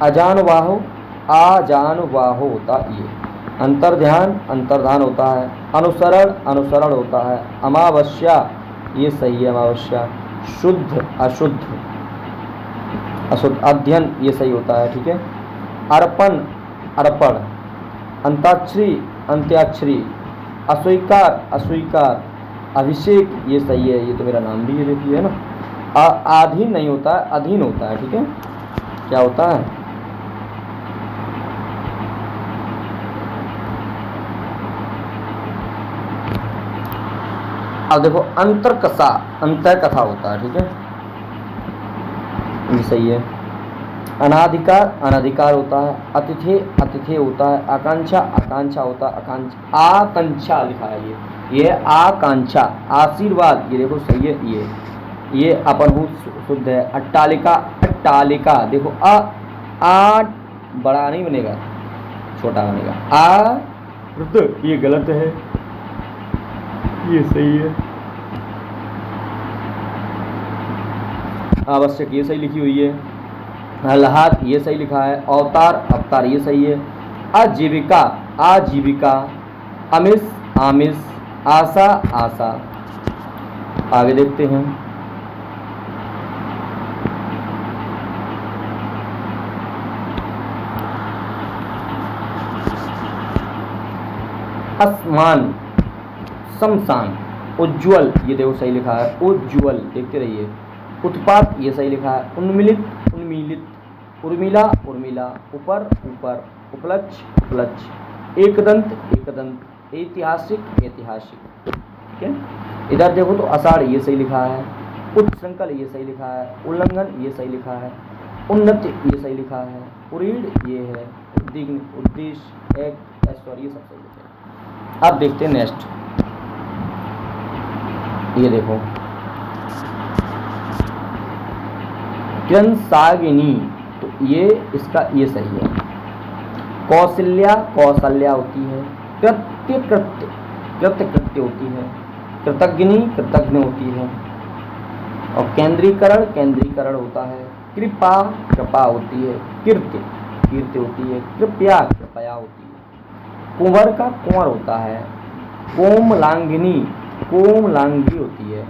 अजानुबाहु, आजानुबाहु होता ये। अंतर्ध्यान, अंतर्धान होता है। अनुसरण, अनुसरण होता है। अमावस्या, ये सही है अमावस्या। शुद्ध, अशुद्ध, अशुद्ध। अध्ययन, ये सही होता है। ठीक है। अर्पण, अर्पण। अंताक्षरी, अंत्याक्षरी। अस्वीकार, अस्वीकार। अभिषेक, ये सही है, ये तो मेरा नाम भी ये देखिए है ना। आधीन नहीं होता है, अधीन होता है। ठीक है, क्या होता है? अब देखो, अंतरकथा, अंतर कथा होता है। ठीक है, ये सही है। अनाधिकार, अनधिकार होता है। अतिथि, अतिथि होता है। आकांक्षा, आकांक्षा होता है। आकांक्षा, आकांक्षा लिखा है ये आकांक्षा। आशीर्वाद, ये देखो सही है, ये अपनहूत शुद्ध है। अट्टालिका, अट्टालिका, देखो आ बड़ा नहीं बनेगा, छोटा बनेगा। ये गलत है, ये सही है। आवश्यक, ये सही लिखी हुई है। हलहात, ये सही लिखा है। अवतार, अवतार, ये सही है। आजीविका, आजीविका। अमिष, आमिष। आशा, आशा। आगे देखते हैं। असमान, शमशान, उज्ज्वल, ये देखो सही लिखा है, उज्ज्वल, देखते रहिए। उत्पात, ये सही लिखा है। उन्मिलित, उन्मीलित, उर्मिला, उर्मिला, ऊपर, ऊपर, उपलक्ष, उपलक्ष, एकदंत, एकदंत, ऐतिहासिक, ऐतिहासिक, ठीक है। इधर देखो तो आषाढ़, ये सही लिखा है। उत्सृंखल, ये सही लिखा है। उल्लंघन, ये सही लिखा है। उन्नति, ये सही लिखा है। उरीड़, ये है। उद्विग्न, उद्देश्य, ऐश्वर्य, ये सब सही लिखा है। अब देखते हैं नेक्स्ट, ये देखो कृंसागिनी, तो ये इसका ये सही है। कौशल्या, कौशल्या होती है। कृत्य, कृत्य, कृत्य, कृत्य होती है। कृतज्ञनी, कृतज्ञ होती है। और केंद्रीकरण, केंद्रीकरण होता है। कृपा, कृपा होती है। कीर्ति, कीर्ति होती है। कृपया, कृपया होती है। कुंवर का कुंवर होता है। कोमलांगिनी, कोमलांगी होती है।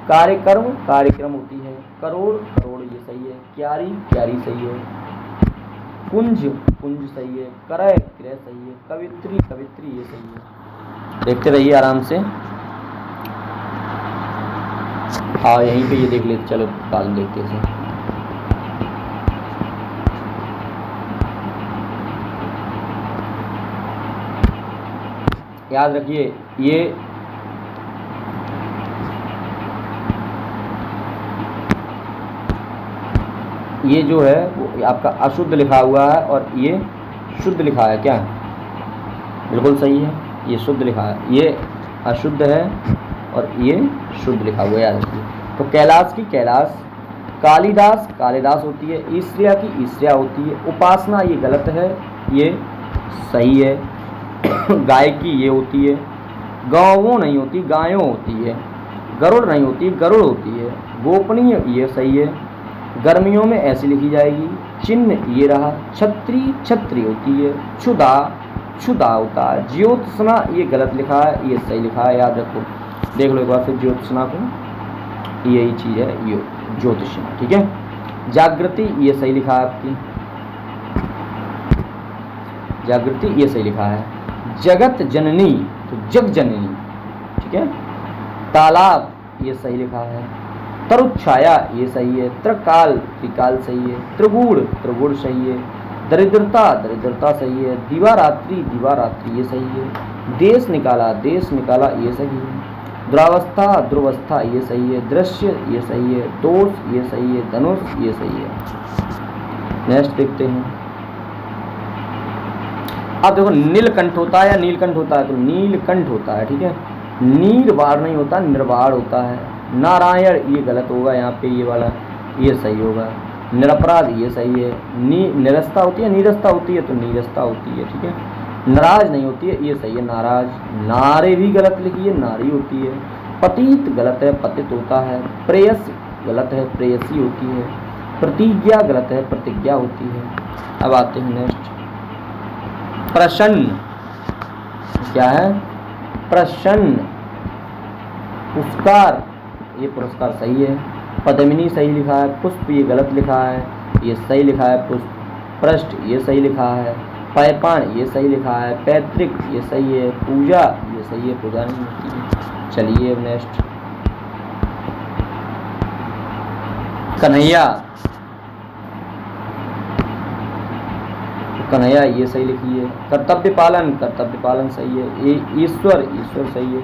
कार्यक्रम, कार्यक्रम होती है। करोड़, करोड़, ये सही है। क्यारी, क्यारी सही है। कुंज, कुंज सही है। क्रय, क्रय सही है। कवित्री, कवित्री, ये सही है। देखते रहिए आराम से। हाँ यहीं पे ये देख लेते, चलो बाद में देखते हैं। याद रखिए ये जो है वो आपका अशुद्ध लिखा हुआ है और ये शुद्ध लिखा है क्या? बिल्कुल सही है, ये शुद्ध लिखा है, ये अशुद्ध है और ये शुद्ध लिखा हुआ है, याद रखिए। तो कैलाश की कैलाश, कालिदास, कालिदास होती है। ईश्रिया की ईश्रिया होती है। उपासना, ये गलत है, ये सही है। गाय की ये होती है। गाँवों नहीं होती, गायों होती है। गरुड़ नहीं होती, गरुड़ होती है। गोपनीय, ये सही है। गर्मियों में ऐसी लिखी जाएगी। चिन्ह, ये रहा। छत्री, छत्री होती है। क्षुधा, क्षुधा होता है। ज्योत्सना, ये गलत लिखा है, ये सही लिखा है, याद रखो। देख लो एक बार फिर ज्योत्सना को, यही चीज़ है ये ज्योतिषना, ठीक है। जागृति, ये सही लिखा है आपकी, जागृति, ये सही लिखा है। जगत जननी, तो जग जननी, ठीक है। तालाब, ये सही लिखा है। तरुच्छाया, ये सही है। त्रिकाल, त्रिकाल सही है। त्रिगुण, त्रिगुण सही है। दरिद्रता, दरिद्रता सही है। दिवारात्रि, दिवारात्रि, ये सही है। देश निकाला, देश निकाला, ये सही है। दुरावस्था, दुर्वस्था, ये सही है। दृश्य, ये सही है। दोष, ये सही है। धनुष, ये सही है। नेक्स्ट देखते हैं। अब देखो नीलकंठ होता है या नीलकंठ होता है, तो नीलकंठ होता है, ठीक है। नीरवार नहीं होता, निर्वाण होता है। नारायण, ये गलत होगा, यहाँ पे ये वाला ये सही होगा। निरपराध, ये सही है। निरस्ता होती है, नीरस्ता होती है, तो नीरस्ता होती है, ठीक है। नाराज नहीं होती है, ये सही है, नाराज। नारे भी गलत लिखी है, नारी होती है। पतित गलत है, पतित होता है। प्रेयस गलत है, प्रेयसी होती है। प्रतिज्ञा गलत है, प्रतिज्ञा होती है। अब आते हैं नेक्स्ट। प्रसन्न, क्या है? प्रसन्न। पुरस्कार, ये पुरस्कार सही है। पद्मिनी सही लिखा है। पुष्प, ये गलत लिखा है, ये सही लिखा है। पुष्प। पृष्ठ, ये सही लिखा है। पैपाण, ये सही लिखा है। पैतृक, ये सही है। पूजा, ये सही है, पूजा नहीं होती है। चलिए नेक्स्ट। कन्हैया, कन्हैया, ये सही लिखी है। कर्तव्य पालन, कर्तव्य पालन सही है। ईश्वर, ईश्वर सही है।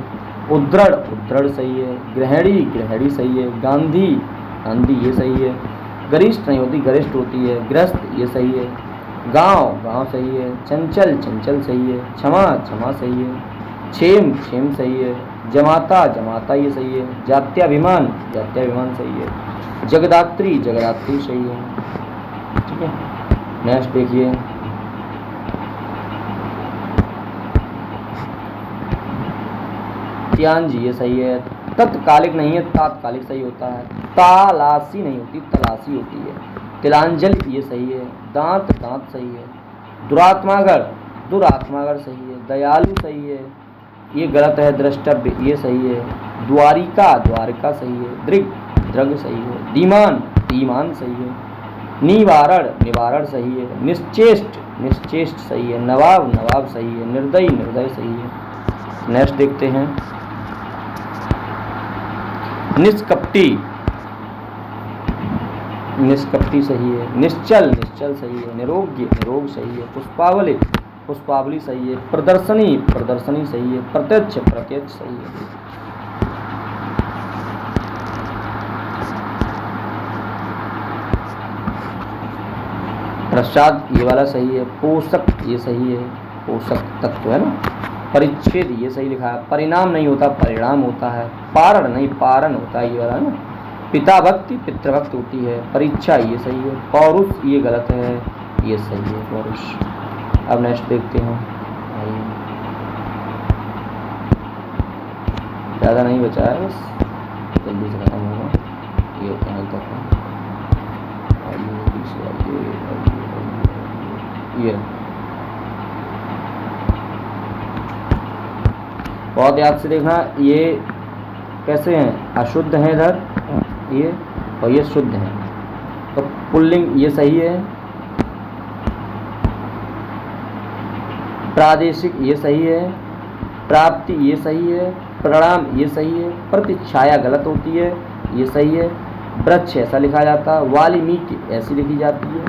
उद्दृढ़, उद्दृढ़ सही है। गृहिणी, गृहिणी सही है। गांधी, गांधी, ये सही है। गरिष्ठ नहीं होती, गरिष्ठ होती है। ग्रस्त, ये सही है। गांव, गांव सही है। चंचल, चंचल सही है। क्षमा, क्षमा सही है। क्षेम, क्षेम सही है। जमाता, जमाता, ये सही है। जात्याभिमान, जात्याभिमान सही है। जगदात्री, जगदात्री सही है, ठीक है। नेक्स्ट देखिए। त्याजी, ये सही है। तत्कालिक नहीं है, तात्कालिक सही होता है। तालासी नहीं होती, तलाशी होती है। तिलांजल, ये सही है। दांत, दांत सही है। दुरात्मागढ़, दुरात्मागढ़ सही है। दयालु सही है, ये गलत है। द्रष्टव्य, ये सही है। द्वारिका, द्वारिका सही है। दृग, दृग सही है। धीमान, धीमान सही है। निवारण, निवारण सही है। निश्चेष्ट, निश्चेष्ट सही है। नवाब, नवाब सही है। निर्दयी, निर्दय सही है। नेक्स्ट देखते हैं निष्कपटी, निष्कपटी सही है। निश्चल, निश्चल सही है। निरोग्य, निरोग सही है। पुष्पावली, पुष्पावली सही है। प्रदर्शनी, प्रदर्शनी सही है। प्रत्यक्ष, प्रत्यक्ष सही है। प्रसाद ये वाला सही है। पोषक ये सही है, पोषक तत्व है ना। परिच्छेद ये सही लिखा है। परिणाम नहीं होता, परिणाम होता है। पारण नहीं, पारण होता है ये वाला है ना। पिता भक्ति, पितृभक्ति होती है। परीक्षा ये सही है। पौरुष ये गलत है, ये सही है पौरुष। अब नेक्स्ट देखते हैं, ज़्यादा नहीं बचा है, बस जल्दी से खत्म होगा ये तक ये बहुत याद से देखना। ये कैसे हैं, अशुद्ध हैं इधर ये, और ये शुद्ध हैं। तो पुल्लिंग ये सही है। प्रादेशिक ये सही है। प्राप्ति ये सही है। प्रणाम ये सही है। प्रतिच्छाया गलत होती है, ये सही है। वृक्ष ऐसा लिखा जाता है। वाल्मीकि ऐसी लिखी जाती है,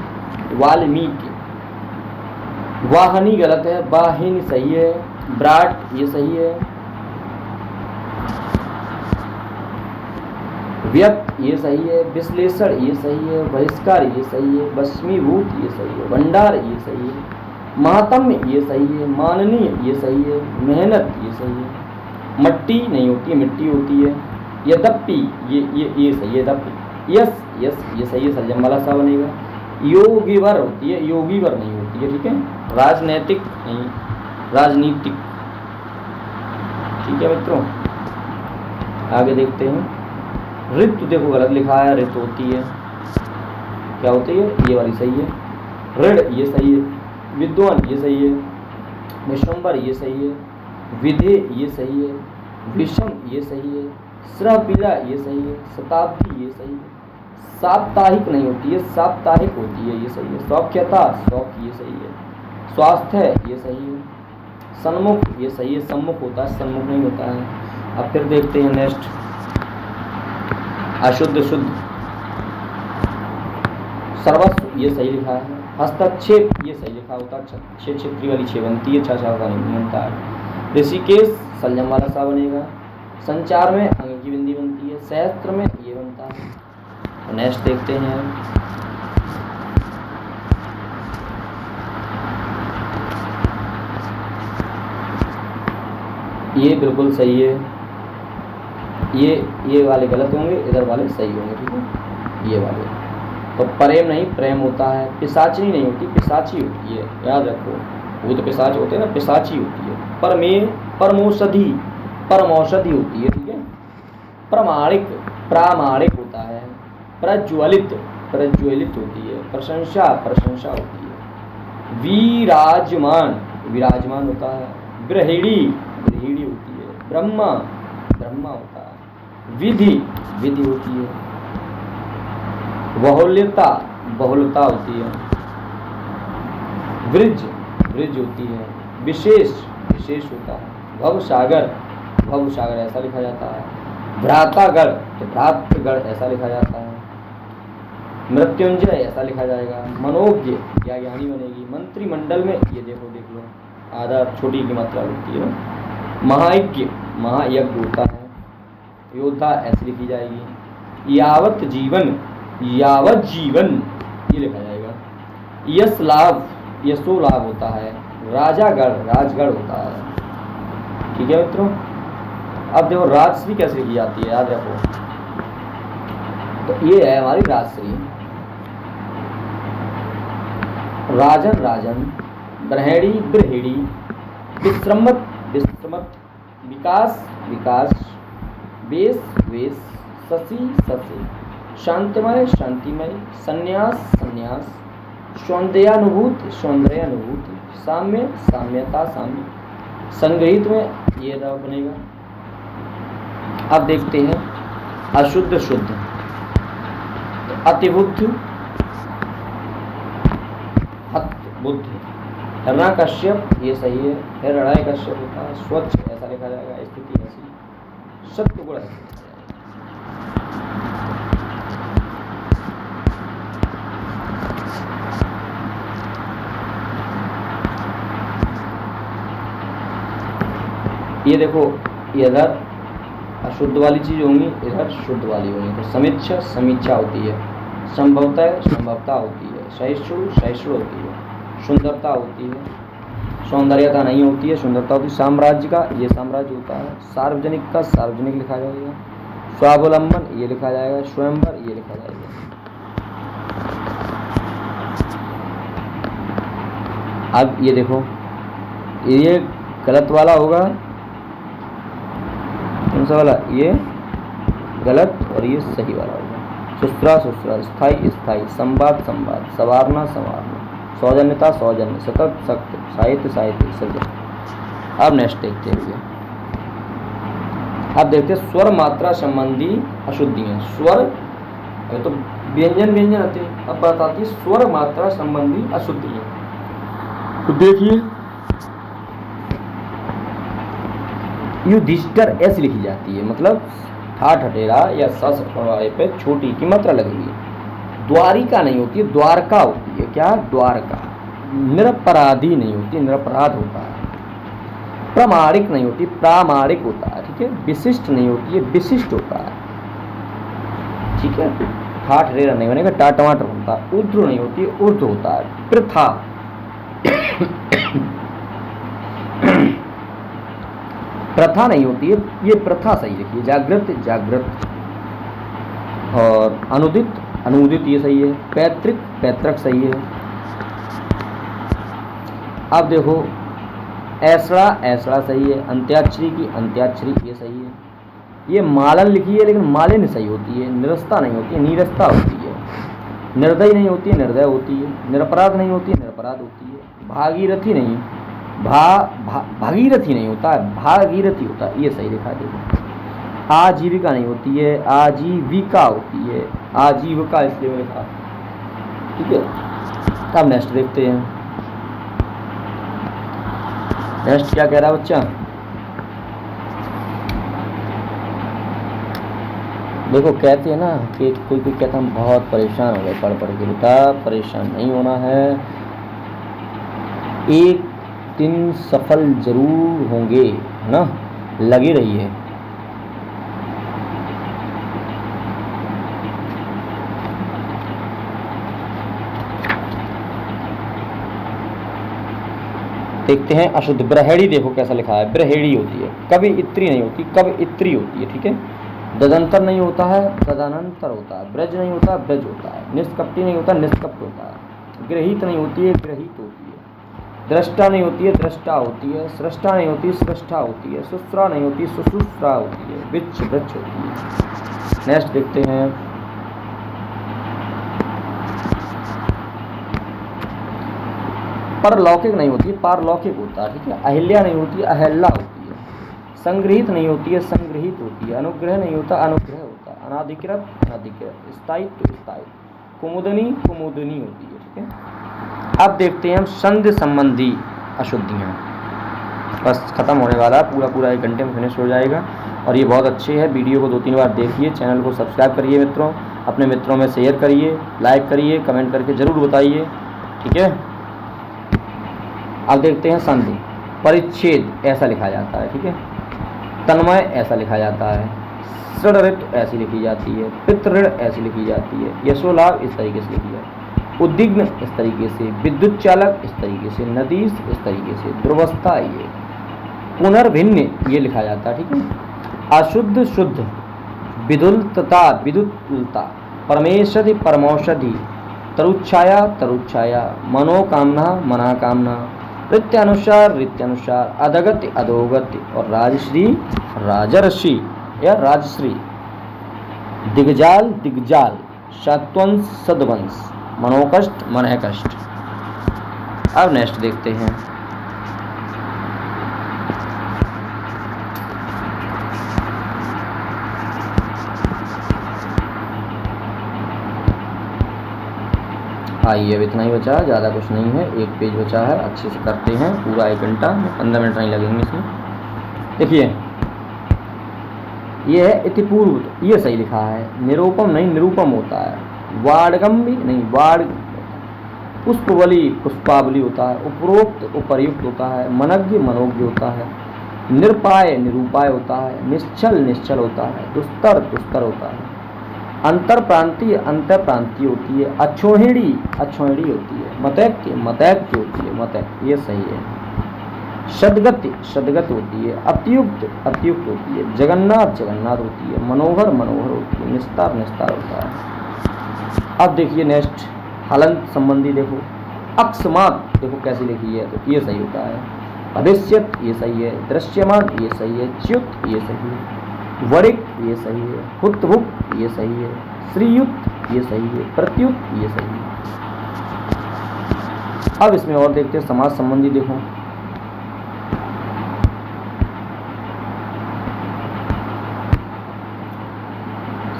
वाल्मीकि। वाहनी गलत है, वाहिनी सही है। ब्राट ये सही है। व्यक्त ये सही है। विश्लेषण ये सही है। बहिष्कार ये सही है। वश्मीभूत ये सही है। भंडार ये सही है। महात्म्य ये सही है। माननीय ये सही है। मेहनत ये सही है। मट्टी नहीं होती है, मिट्टी होती है। यद्यपि ये सही है। यद्यपि यस, यस ये सही है, सलजम वाला सा बनेगा। योगीवर होती है, योगीवर नहीं होती है, ठीक है। राजनैतिक नहीं, राजनीतिक, ठीक है मित्रों। आगे देखते हैं। ऋतु देखो गलत लिखा है, ऋतु होती है, क्या होती है, ये वाली सही है। ऋण ये सही है। विद्वान ये सही है। विश्वम्बर ये सही है। विधे ये सही है। विषम ये सही है। श्रपीला ये सही है। शताब्दी ये सही है। साप्ताहिक नहीं होती है, साप्ताहिक होती है, ये सही है। सौख्यता, सौख ये सही है। स्वास्थ्य ये सही है। सन्मुख ये सही है। सम्मुख होता है, सन्मुख नहीं होता है। अब फिर देखते हैं नेक्स्ट, अशुद्ध शुद्ध। सर्वस्व ये सही लिखा है। हस्तक्षेप ये सही लिखा होता है। छः क्षेत्री वाली छः बनती है, छः का नहीं बनता है। ऋषिकेश सलजम वाला सा बनेगा। संचार में अंग की बिंदी बनती है। सहस्त्र में ये बनता है। तो नेक्स्ट देखते हैं, ये बिल्कुल सही है। ये वाले गलत होंगे, इधर वाले सही होंगे, ठीक है। ये वाले तो प्रेम नहीं, प्रेम होता है। पिशाचनी नहीं होती, पिशाची होती है, याद रखो। वो तो पिशाच होते हैं ना, पिशाची होती है। परमौषधि, परमौषधि होती है, ठीक है। प्रामाणिक, प्रामाणिक होता है। प्रज्वलित, प्रज्वलित होती है। प्रशंसा, प्रशंसा होती है। विराजमान, विराजमान होता है। गृहिणी, गृहिणी होती है। ब्रह्मा, ब्रह्मा होता है। विधि, विधि होती है। बहुल्यता, बहुलता होती है। वृज, वृज होती है। विशेष, विशेष होता है। भवसागर, भवसागर ऐसा लिखा जाता है। भ्रातागढ़, तो भ्रातृगढ़ ऐसा लिखा जाता है। मृत्युंजय ऐसा लिखा जाएगा। मनोज्ञ या ज्ञानी बनेगी। मंत्रिमंडल में ये देखो, देख लो, आधा छोटी की मात्रा होती है ना। महायज्ञ, महायज्ञ होता है। योद्धा ऐसी लिखी जाएगी। यावत जीवन, यावत जीवन ये लिखा जाएगा। यश लाभ, यशो लाभ होता है। राजागढ़, राजगढ़ होता है, ठीक है मित्रों। अब देखो राजश्री कैसे लिखी जाती है, याद रखो। तो ये है हमारी राजश्री। राजन, राजन। ब्रहेड़ी, ब्रहेड़ी। विश्रमत, विश्रमत। विकास, विकास। वेश, वेश। शशि, शशि। शांतिमय, शांतिमय। संन्यास, संन्यास। सौंदर्यानुभूति, सौंदर्यानुभूति। साम्य, साम्यता, साम्य। संग्रहित में ये रहा बनेगा। अब देखते हैं अशुद्ध शुद्ध। अतिबुद्ध, हत बुद्ध। हिरण्यकश्यप ये सही है, हिरण्यकश्यप होता है। स्वच्छ ऐसा लिखा जाएगा, स्थिति ऐसी। सत्वगुण ऐसा लिखा जाएगा। ये देखो, इधर अशुद्ध वाली चीज होंगी, इधर शुद्ध वाली होंगी। तो समीक्षा समीक्षा होती है, संभवतः संभवता होती है, सहिष्णु सहिष्णु होती है, सुंदरता होती है, सौंदर्यता नहीं होती है, सुंदरता होती है। साम्राज्य का ये साम्राज्य होता है। सार्वजनिक का सार्वजनिक लिखा जाएगा। स्वावलंबन ये लिखा जाएगा। स्वयंवर ये लिखा जाएगा। अब ये देखो, ये गलत वाला होगा, कौन सा वाला? ये गलत और ये सही वाला होगा। सुसरा सुसरा, स्थाई स्थाई, संवाद संवाद, संवारना संवारना, सौजन्यता सौजन्य, सतत सत्य, साहित्य साहित्य, सत्य। अब नेक्स्ट देखते हैं। अब देखते हैं स्वर मात्रा संबंधी अशुद्धियां। स्वर तो व्यंजन व्यंजन आते हैं, अब बताती स्वर मात्रा संबंधी अशुद्धियां। तो देखिए, युधिष्ठिर ऐसी लिखी जाती है, मतलब ठाठ हटेरा या सस वाले पे छोटी की मात्रा लगेगी। द्वारिका नहीं होती है, द्वारका होती है। क्या? द्वारका। निरपराधी नहीं होती, निरपराध होता है। प्रामाणिक नहीं होती, प्रामाणिक होता है। ठीक है। विशिष्ट नहीं होती है, विशिष्ट होता है। ठीक है। ठाठ रेरा नहीं बनेगा, टा टमाटर होता है। ऊर्ध्व नहीं होती है, ऊर्ध्व होता है। प्रथा प्रथा नहीं होती है, ये प्रथा सही लिखिए। जागृत जागृत। और अनुदित अनुदित ये सही है। पैतृक पैतृक सही है। अब देखो, ऐसड़ा ऐसड़ा सही है। अंत्याक्षरी की अंत्याक्षरी ये सही है। ये मालन लिखी है, लेकिन मालिन सही होती है। निरस्ता नहीं होती है, नीरस्ता होती है। निर्दय नहीं होती है, निर्दय होती है। निरपराध नहीं होती है, निरपराध होती है। भागीरथी नहीं, भागीरथी नहीं होता है, भागीरथी होता है। ये सही लिखा देखो। आजीविका नहीं होती है, आजीविका होती है। आजीविका इसलिए लिखा। ठीक है। अब नेक्स्ट देखते हैं। नेक्स्ट क्या कह रहा है बच्चा? देखो, कहते हैं ना कि कोई कोई कहता हम बहुत परेशान हो गए पढ़ पढ़ के। बेटा, परेशान नहीं होना है, एक दिन सफल जरूर होंगे, है ना। लगे रहिए। देखते हैं अशुद्ध। ब्रहेड़ी देखो कैसा लिखा है। ब्रहेड़ी होती है, कभी इत्री नहीं होती, कब इत्री होती है। ठीक है। ददंतर नहीं होता है, तदनंतर होता है। ब्रज नहीं होता, ब्रज होता है। निष्कपटी नहीं होता, निष्कपट होता है। गृहीत नहीं होती है, ग्रहित होती है। दृष्टा नहीं होती है, दृष्टा होती है। सृष्टा नहीं होती, सृष्टा होती है। सुश्रा नहीं होती, सुश्रुष्टा होती है। वृक्ष वृक्ष होती है। नेक्स्ट देखते हैं। परलौकिक नहीं होती, पारलौकिक होता है। ठीक है। अहिल्या नहीं होती, अहल्या होती है। संग्रहित नहीं होती है, संग्रहित होती है। अनुग्रह नहीं होता, अनुग्रह होता है। अनाधिकृत अनाधिकृत। स्थायित्व स्थायित्व। कुमुदनी कुमुदनी होती है। ठीक है। अब देखते हैं हम संधि संबंधी अशुद्धियाँ। बस खत्म होने वाला है, पूरा पूरा 1 घंटे में फिनिश हो जाएगा। और ये बहुत अच्छी है। वीडियो को 2-3 बार देखिए, चैनल को सब्सक्राइब करिए मित्रों, अपने मित्रों में शेयर करिए, लाइक करिए, कमेंट करके ज़रूर बताइए। ठीक है। अब देखते हैं संधि। परिच्छेद ऐसा लिखा जाता है। ठीक है। तन्मय ऐसा लिखा जाता है। ऋण ऐसी लिखी जाती है। पितृण ऐसी लिखी जाती है। यशोलाभ इस तरीके से लिखी जाती है। उद्विग्न इस तरीके से। विद्युत चालक इस तरीके से। नदीस इस तरीके से। दुर्वस्था ये। पुनर्भिन्न ये लिखा जाता है। ठीक है। अशुद्ध शुद्ध। विदुलता विदुलता। परमेशधि परमौषधि। तरुच्छाया तरुच्छाया। मनोकामना मनाकामना। रीत्यानुसार रीत्यानुसार। अधगति अधोगति। और राजश्री राजर्षि या राजश्री। दिग्जाल दिग्जाल। सत्वंश सद्वंश। मनोकष्ट मनःकष्ट। अब नेक्स्ट देखते हैं। आइए अब इतना ही बचा है, ज़्यादा कुछ नहीं है, एक पेज बचा है, अच्छे से करते हैं पूरा 1 घंटा, 15 मिनट नहीं लगेंगे इसमें। देखिए ये है इतिपूर्व, ये सही लिखा है, निरूपम नहीं निरूपम होता है, वाडगम्बी नहीं वाड, पुष्पवली पुष्पावली होता है, उपरोक्त उपर्युक्त होता है, मनज्ञ मनोज्ञ होता है, निरपाय निरूपाय होता है, निश्चल निश्चल होता है, दुस्तर दुस्तर होता है, अंतर प्रांतीय अंतर प्रांतीय होती है, अक्षोहिणी अक्षोहिणी होती है, मतैक्य मतैक्य होती है, मतैक्य ये सही है, शतगति शतगत होती है, अत्युक्त अत्युक्त होती है, जगन्नाथ जगन्नाथ होती है, मनोहर मनोहर होती है, निस्तार निस्तार होता है। अब देखिए नेक्स्ट हलंत संबंधी देखो, अकस्मात देखो कैसी लिखी है, तो ये सही होता है, भविष्यत ये सही है, दृश्यमान ये सही है, च्युत ये सही है, वरिक ये सही है, हुत्वुक ये सही है, श्रीयुत ये सही है, प्रत्युत ये सही है। अब इसमें और देखते हैं समाज संबंधी देखो,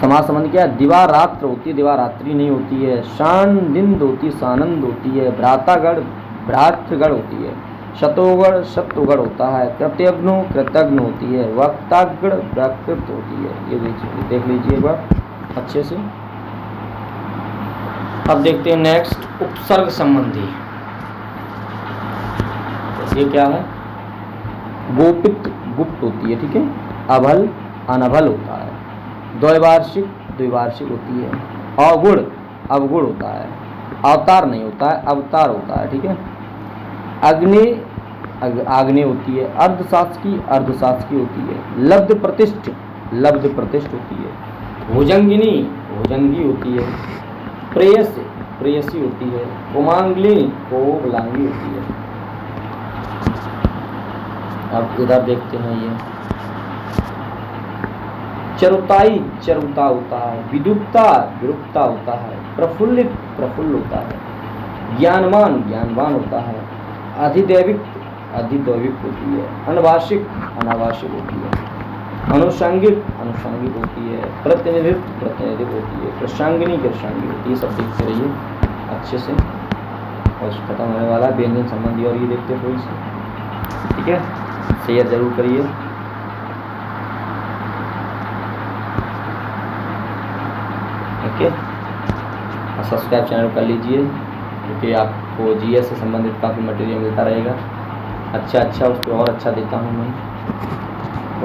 समाज संबंधी क्या है, दिवा रात्र होती है, दिवा रात्रि नहीं होती है, शानदिंद होती है, सानंद होती है, भ्रातागढ़ भ्रातृगढ़ होती है, शतोगढ़ शत्रुगढ़ होता है, कृत्यग्नो कृतज्ञ होती है, वक्तागढ़ व्याकृत होती है। ये देख लीजिए एक बार अच्छे से। अब देखते हैं नेक्स्ट उपसर्ग संबंधी, ये क्या है, गोपित गुप्त होती है, ठीक है, अभल अनभल होता है, द्वैवार्षिक द्विवार्षिक होती है, अवगुण अवगुण होता है, अवतार नहीं होता है, अवतार होता है, ठीक है, अग्नि आग्नि होती है, अर्धशासकी अर्धशासकी होती है, लब्ध प्रतिष्ठ होती है, भुजंगिनी भुजंगी होती है, प्रेयस प्रेयसी होती है, कुमांगली कोमलांगी होती है। अब इधर देखते हैं ये चरुताई चरुता होता है, विद्युक्ता विरुक्ता होता है, प्रफुल्लित प्रफुल्ल होता है, ज्ञानवान ज्ञानवान होता है, अधिदैविक अधिदैविक होती है, अनवार्षिक अनावार्षिक होती है, अनुषंगिक अनुषंगिक होती है, प्रतिनिधित्व प्रतिनिधित्व होती है, कृषांगिनी कृषांगी होती है। सब देखते रहिए अच्छे से, और खत्म होने वाला है व्यंजन संबंधी, और ये देखते थोड़ी सी, ठीक है, शेयर जरूर करिए। ओके, और सब्सक्राइब चैनल कर लीजिए, क्योंकि आपको जीएस से संबंधित काफ़ी मटेरियल मिलता रहेगा, अच्छा उस पर और अच्छा देता हूँ मैं।